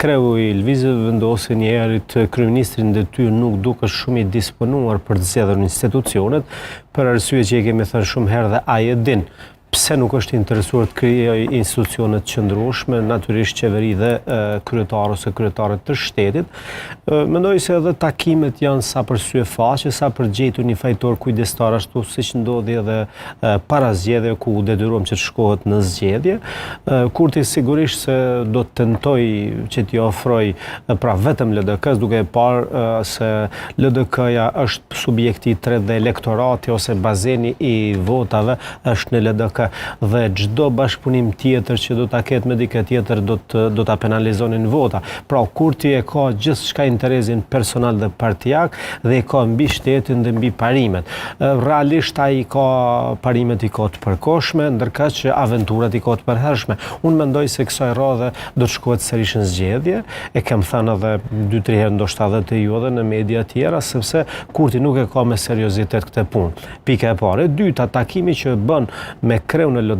Kreu I lëvizjeve vendosi një herë të kryeministrin detyrë nuk duket shumë I disponuar për të zgjedhur institucionet, për arsye që e kemi thënë shumë herë dhe ai e din. Pse nuk është interesuar të krijojë institucione të qëndrueshme, natyrisht qeveri dhe kryetar ose kryetarët të shtetit. Mendoj se edhe takimet janë sa për syefaqe, sa për gjetur një fajtor kujdestar ashtu siç ndodhi edhe para zgjedhjeve ku u detyruam që të shkohet në zgjedhje. Kurti sigurisht se do të tentoj që t'i ofroj pra vetëm LDK-s, duke e parë se LDK-ja është subjekti I tretë dhe elektorati ose bazeni I votave është në LDK. Dhe çdo bashkëpunim tjetër që do ta ketë me dikë tjetër do ta penalizonin vota. Pra kurti e ka gjithçka interesin personal dhe partijak dhe e ka mbi shtetin dhe mbi parimet. Realisht ai ka parimet I ka të përkohshme, ndërkaq që aventurat I ka të përhershme. Unë mendoj se kësaj radhe do të shkohet sërish në zgjedhje, e kem thënë edhe 2-3 herë ndoshta edhe te ju edhe në media tjera, sepse kurti nuk e ka me seriozitet këtë punë. Pika e parë. E dyta, takimi që bën me kreun e